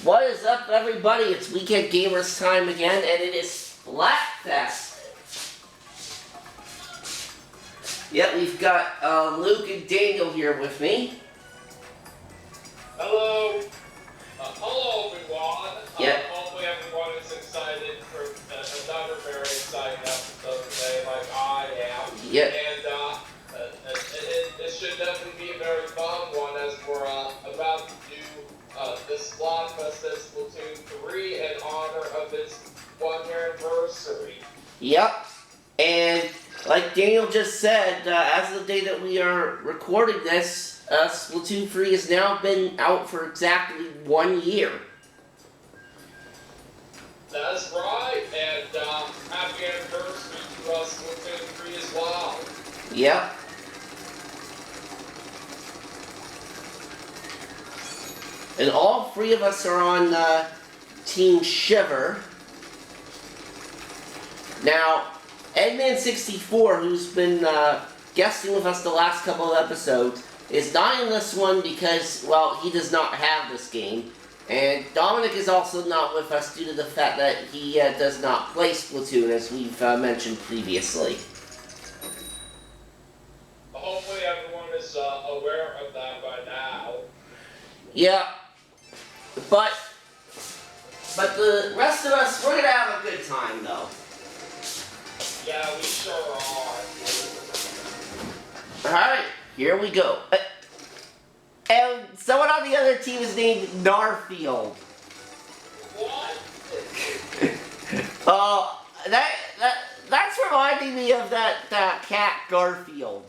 What is up, everybody? It's Weekend Gamers time again, and it is Splatfest. Yep, we've got Luke and Daniel here with me. Hello. Hello, everyone. Yep. Hopefully everyone is excited for another very exciting episode today, like I am. Yep. And it should definitely be a very fun one, as we're about to do this Splatfest at Splatoon 3 in honor of its 1-year anniversary. Yep. And like Daniel just said, as of the day that we are recording this, Splatoon 3 has now been out for exactly 1 year. That's right, and happy anniversary to Splatoon 3 as well. Yep. And all three of us are on Team Shiver. Now, Edman64, who's been guesting with us the last couple of episodes, is not in this one because, well, he does not have this game. And Dominic is also not with us due to the fact that he does not play Splatoon, as we've mentioned previously. Hopefully everyone is aware of that by now. Yeah. But the rest of us, we're gonna have a good time, though. Yeah, we sure are. Alright, here we go. And someone on the other team is named Narfield. What? That's reminding me of that cat Garfield.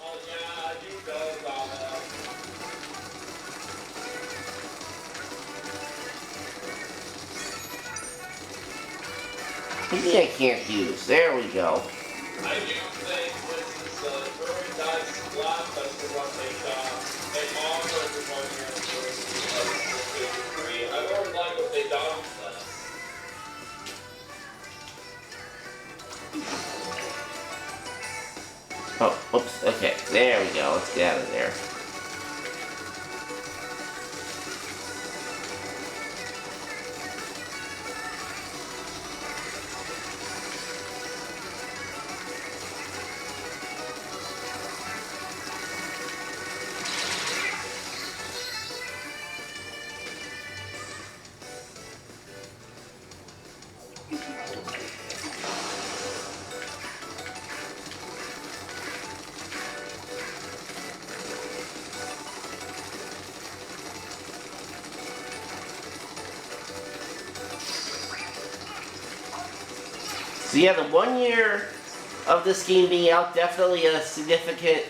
Oh yeah, you know about that. Maybe I can't use. There we go. I do think this is a very nice Splatfest for what they've done. They honor the 1-year anniversary of Splatoon 3. I really like what they've done with this. Oh, oops. Okay, there we go. Let's get out of there. So yeah, the 1 year of this game being out, definitely a significant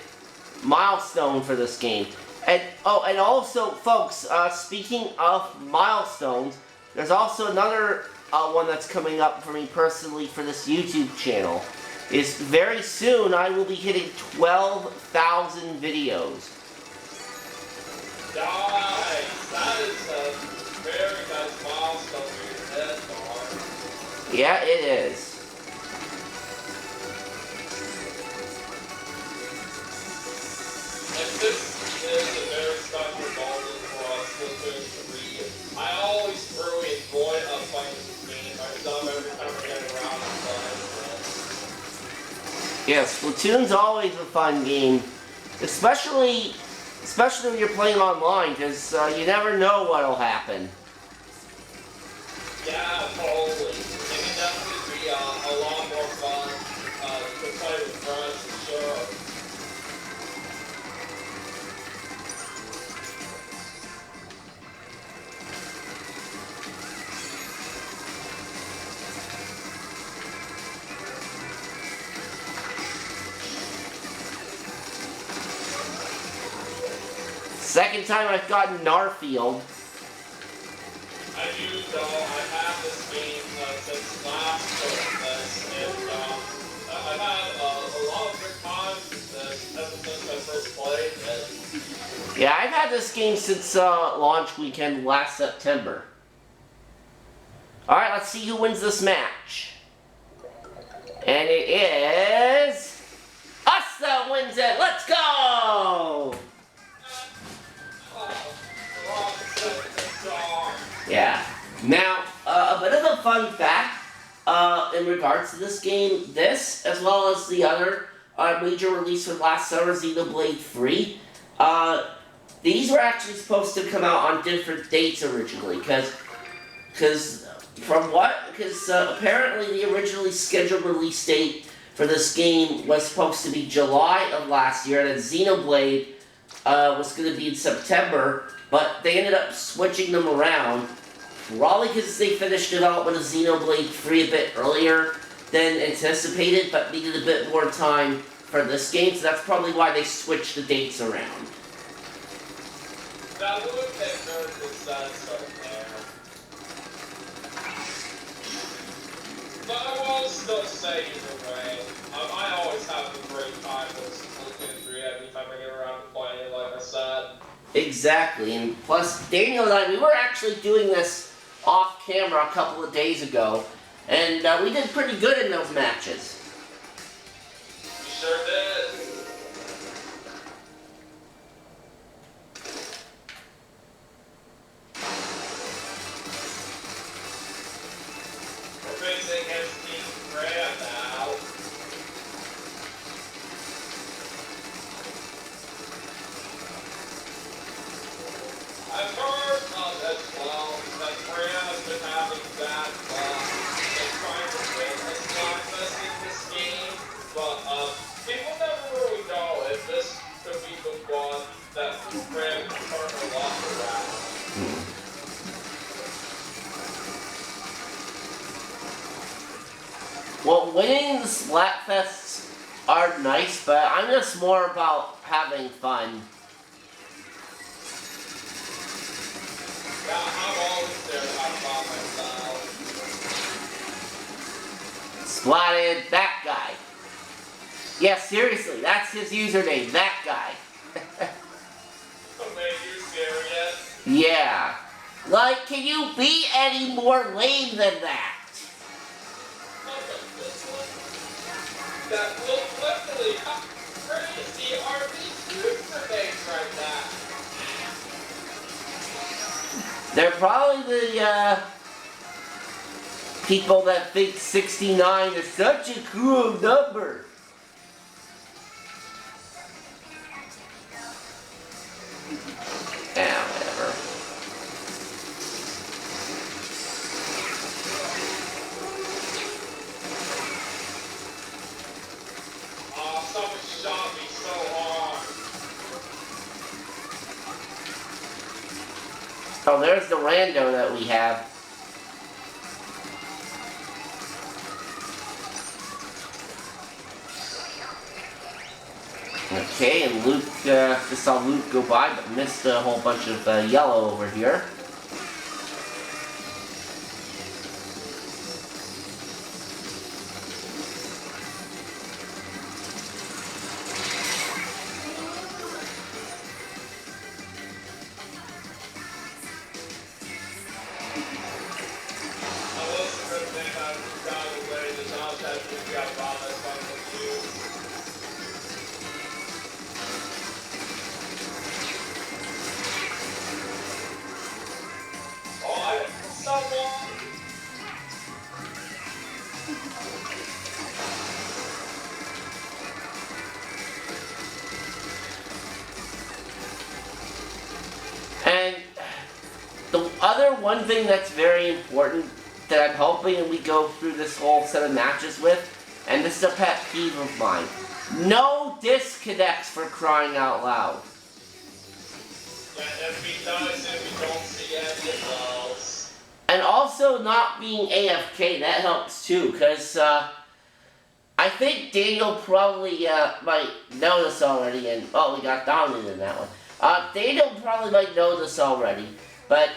milestone for this game. And and also, folks, speaking of milestones, there's also another one that's coming up for me personally for this YouTube channel. Is very soon I will be hitting 12,000 videos. Nice! That is a very nice milestone for your head, Mark. Yeah, it is. And this is a very special moment for us, Splatoon 3. I always really enjoy playing this game myself every time I get around to playing it. Yeah, Splatoon's always a fun game, especially when you're playing online, because you never know what'll happen. Yeah, totally. It can definitely be a lot more fun to play with friends, for sure. Second time I've gotten Narfield. I do, though. I have this game since last Christmas, and I've had a lot of good times with this ever since I first played it. Yeah, I've had this game since launch weekend last September. Alright, let's see who wins this match. And it is us that wins it. Let's go! Wrong second. Now, a bit of a fun fact in regards to this game, this, as well as the other major release from last summer, Xenoblade 3, these were actually supposed to come out on different dates originally, because apparently the originally scheduled release date for this game was supposed to be July of last year, and then Xenoblade was going to be in September, but they ended up switching them around, probably because they finished development of Xenoblade 3 a bit earlier than anticipated, but needed a bit more time for this game, so that's probably why they switched the dates around. That would make very good sense right there. But I will still say either way, I always have a great time with Splatoon 3 every time I get around to playing it, like I said. Exactly, and plus Daniel and I, we were actually doing this off camera a couple of days ago, and we did pretty good in those matches. You sure did. We're facing against Team Freya now. I've heard as well that Freya has been having bad luck in trying to win a Splatfest in this game, but people never really know if this could be the one that Freya can turn her luck around. Well, winning the Splatfests are nice, but I'm just more about having fun. Yeah, I'm always there to have fun myself. Splatted, that guy. Yeah, seriously, that's his username, that guy. Made you serious? Yeah. Like, can you be any more lame than that? That will literally how crazy are these usernames right now? They're probably the, people that think 69 is such a cool number. Yeah, whatever. Oh, someone shot me so hard. Oh, there's the rando that we have. Okay, and Luke, just saw Luke go by, but missed a whole bunch of yellow over here. And the other one thing that's very important that I'm hoping we go through this whole set of matches with, and this is a pet peeve of mine, no disconnects, for crying out loud. Yeah, if he does, if we don't see any of those. And also not being AFK, that helps too, because I think Daniel probably might know this already, and oh, we got dominated in that one. Daniel probably might know this already, but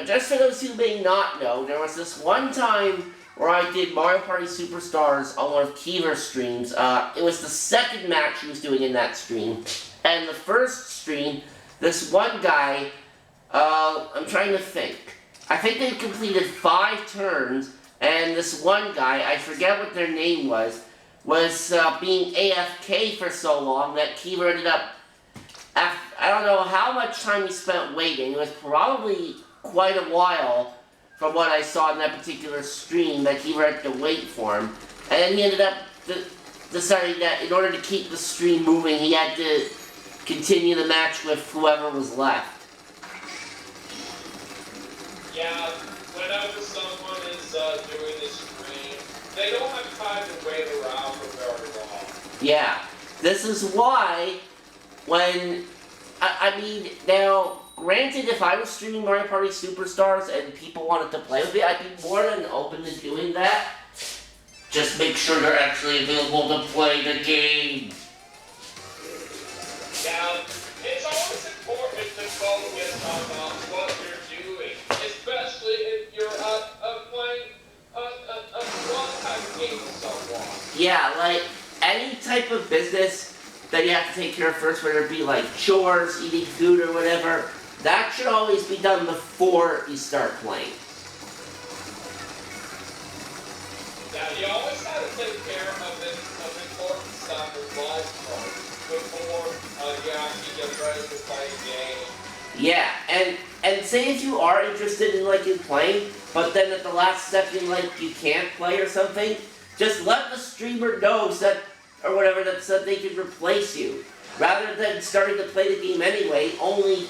just for those who may not know, there was this one time where I did Mario Party Superstars on one of Kiever's streams. It was the second match he was doing in that stream, and the first stream, this one guy, I'm trying to think. I think they completed 5 turns, and this one guy, I forget what their name was being AFK for so long that Kiever ended up, I don't know how much time he spent waiting. It was probably quite a while from what I saw in that particular stream, that he had to wait for him. And then he ended up deciding that in order to keep the stream moving, he had to continue the match with whoever was left. Yeah, whenever someone is doing the stream, they don't have time to wait around for very long. Yeah, this is why when, I mean, now, granted, if I was streaming Mario Party Superstars and people wanted to play with me, I'd be more than open to doing that. Just make sure they're actually available to play the game. Yeah, it's always important to focus on what you're doing, especially if you're playing a one-time game with someone. Yeah, like, any type of business that you have to take care of first, whether it be like chores, eating food, or whatever, that should always be done before you start playing. Yeah, you always have to take care of important stuff in life first before you actually get ready to play a game. Yeah, and say if you are interested in playing, but then at the last second you can't play or something, just let the streamer know or whatever that said they could replace you, rather than starting to play the game anyway, only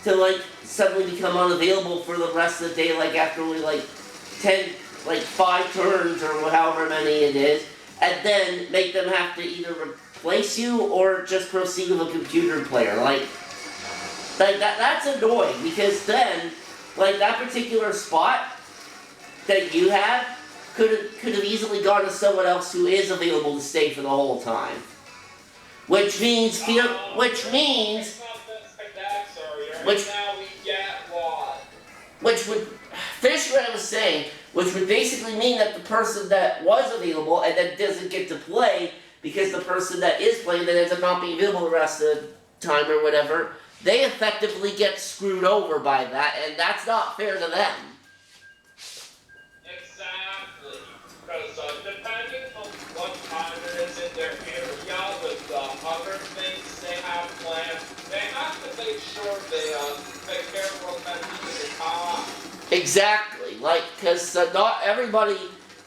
to suddenly become unavailable for the rest of the day, after only 5 turns or however many it is, and then make them have to either replace you or just proceed with a computer player. That's annoying, because then that particular spot that you have could have easily gone to someone else who is available to stay for the whole time. Which means Now we get one. Which would finish what I was saying, which would basically mean that the person that was available and then doesn't get to play because the person that is playing that ends up not being available the rest of the time or whatever, they effectively get screwed over by that, and that's not fair to them. Exactly. Because depending on what time it is in their area with other things they have planned, they have to make sure they take care of what that needs to time. Exactly, because not everybody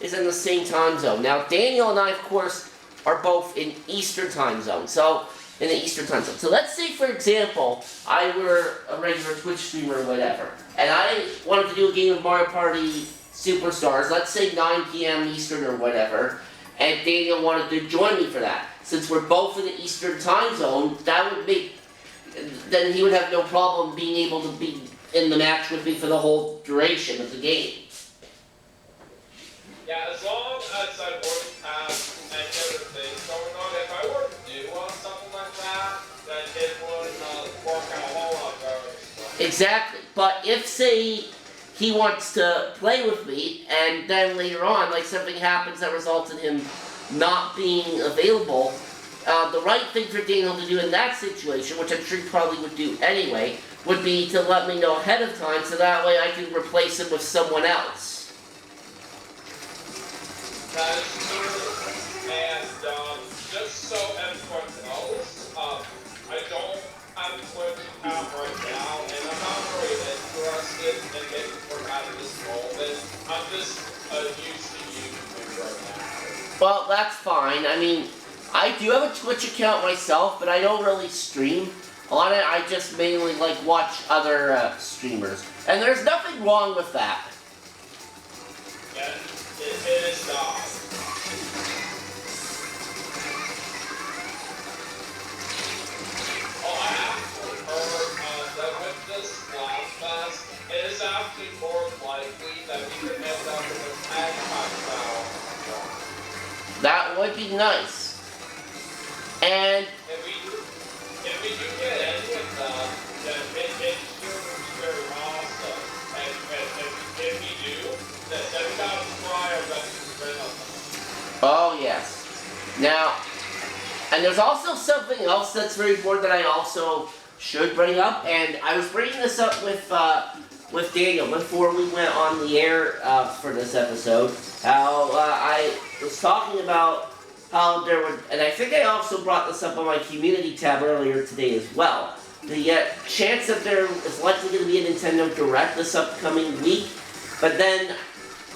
is in the same time zone. Now, Daniel and I, of course, are both in Eastern time zone, so let's say, for example, I were a regular Twitch streamer or whatever, and I wanted to do a game of Mario Party Superstars, let's say 9 p.m. Eastern or whatever, and Daniel wanted to join me for that. Since we're both in the Eastern time zone, then he would have no problem being able to be in the match with me for the whole duration of the game. Yeah, as long as I wouldn't have any other things going on, if I were to do something like that, then it would work out a whole lot better. Exactly, but if, say, he wants to play with me, and then later on, something happens that results in him not being available, the right thing for Daniel to do in that situation, which I'm sure he probably would do anyway, would be to let me know ahead of time, so that way I can replace him with someone else. That is true, and just so everyone knows, I don't have a Twitch account right now, and I'm not really interested in getting work out of this moment. I'm just used to YouTube right now. Well, that's fine. I mean, I do have a Twitch account myself, but I don't really stream. A lot of it, I just mainly watch other streamers, and there's nothing wrong with that. Yeah, it is not. Oh, I actually heard that with this Splatfest, it is actually more likely that we could end up with a tag battle. That would be nice. And if we do get any of that, then it sure would be very awesome. And if we do, then we gotta try our best to win them. oh yes. Now, and there's also something else that's very important that I also should bring up, and I was bringing this up with Daniel before we went on the air for this episode. How I was talking about how there would, and I think I also brought this up on my community tab earlier today as well, the chance that there is likely going to be a Nintendo Direct this upcoming week, But then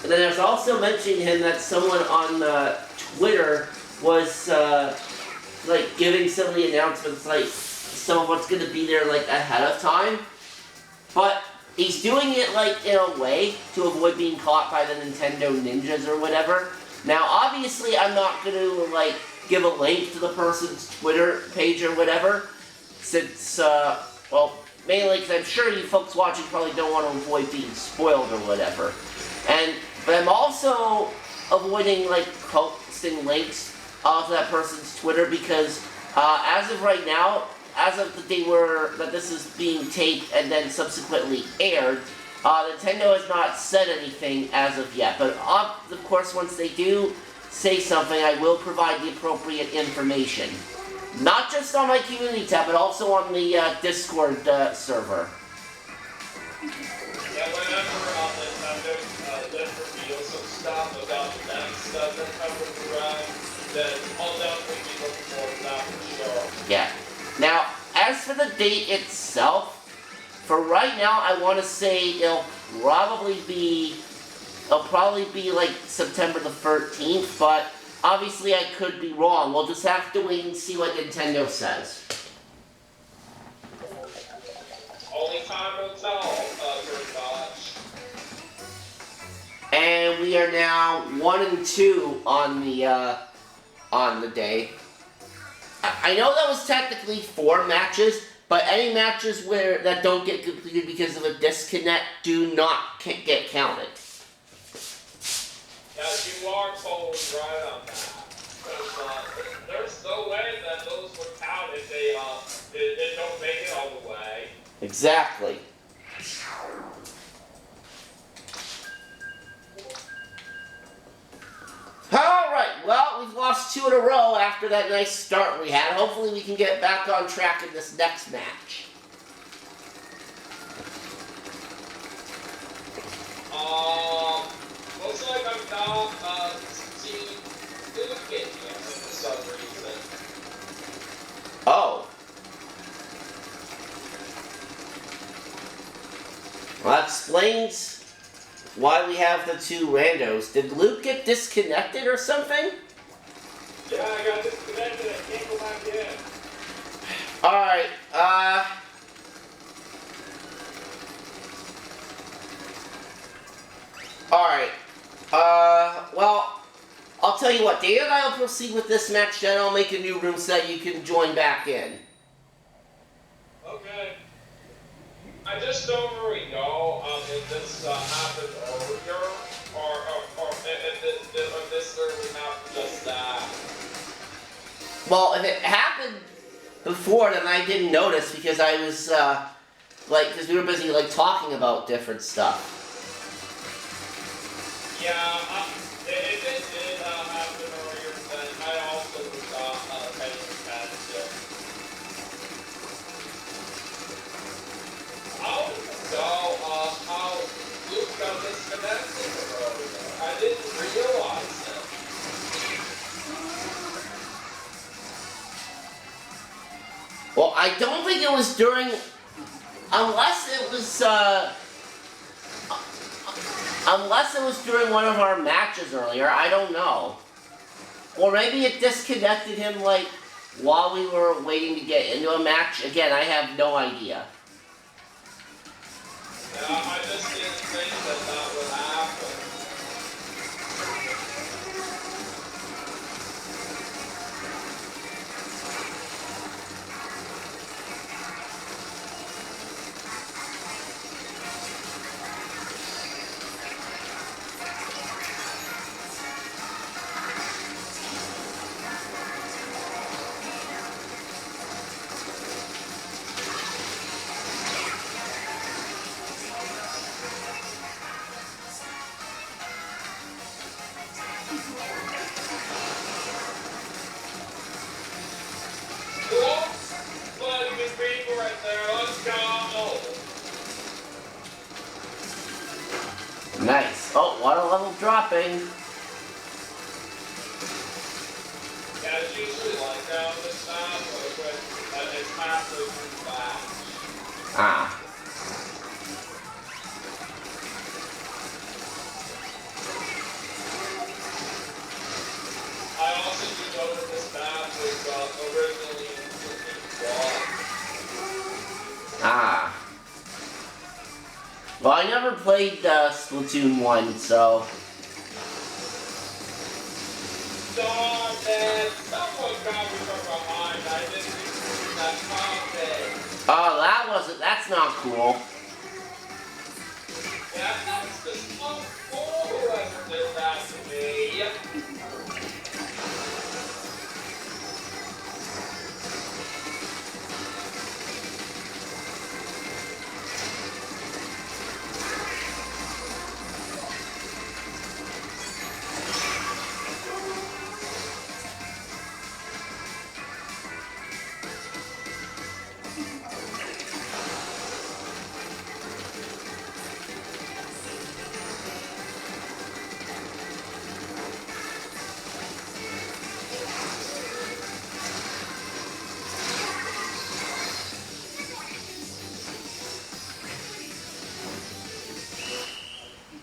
there's also mentioning him that someone on Twitter was like giving some of the announcements, like some of what's gonna be there like ahead of time. But he's doing it like in a way to avoid being caught by the Nintendo ninjas or whatever. Now obviously I'm not gonna like give a link to the person's Twitter page or whatever, since well, mainly because I'm sure you folks watching probably don't want to avoid being spoiled or whatever. But I'm also avoiding like posting links to that person's Twitter because as of right now, as of the day that this is being taped and then subsequently aired, Nintendo has not said anything as of yet. But of course, once they do say something, I will provide the appropriate information. Not just on my community tab, but also on the Discord server. Yeah, whenever Nintendo does reveal some stuff about the next stuff that comes around, then I'll definitely be looking forward to that for sure. Yeah. Now, as for the date itself, for right now, I want to say it'll probably be like September the 13th, but obviously I could be wrong. We'll just have to wait and see what Nintendo says. Only time will tell, pretty much. And we are now 1 and 2 on the day. I know that was technically 4 matches, but any matches that don't get completed because of a disconnect do not get counted. Yeah, you are totally right on that. Because there's no way that those would count if they don't make it all the way. Exactly. Alright, well, we've lost 2 in a row after that nice start we had. Hopefully we can get back on track in this next match. Looks like I'm not seeing Luke in here for some reason. Oh. Well, that explains why we have the 2 randos. Did Luke get disconnected or something? Yeah, I got disconnected. I can't go back in. Alright, Alright, well, I'll tell you what, Dave and I will proceed with this match, then I'll make a new room so that you can join back in. Okay. I just don't really know if this happened earlier, or if this really happened just that. Well, if it happened before, then I didn't notice because I was, because we were busy, talking about different stuff. Yeah, if it did happen earlier, then I also was paying attention. I don't know how Luke got disconnected earlier. I didn't realize it. Well, I don't think it was during, unless it was during one of our matches earlier, I don't know. Or maybe it disconnected him, while we were waiting to get into a match. Again, I have no idea. Yeah, I just didn't think that would happen. Nice. Oh, water level dropping. Yeah, it's usually like that on this map, but it's halfway through the match. Ah. Well, I never played Splatoon 1, so... Darn it! Someone got me from behind. I didn't see that comment. Oh, that's not cool. Yeah, that's just so cool whoever did that to me.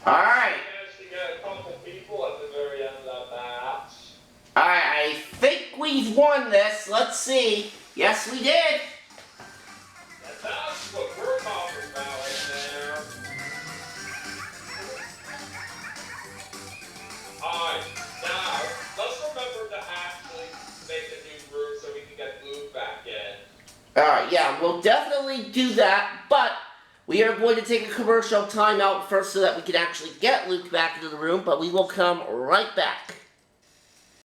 Alright. Managed to get a couple people at the very end of that match. Alright, I think we've won this. Let's see. Yes, we did. And that's what we're talking about right there. Alright, now, let's remember to actually make a new group so we can get Luke back in. Alright, yeah, we'll definitely do that, but we are going to take a commercial timeout first so that we can actually get Luke back into the room, but we will come right back.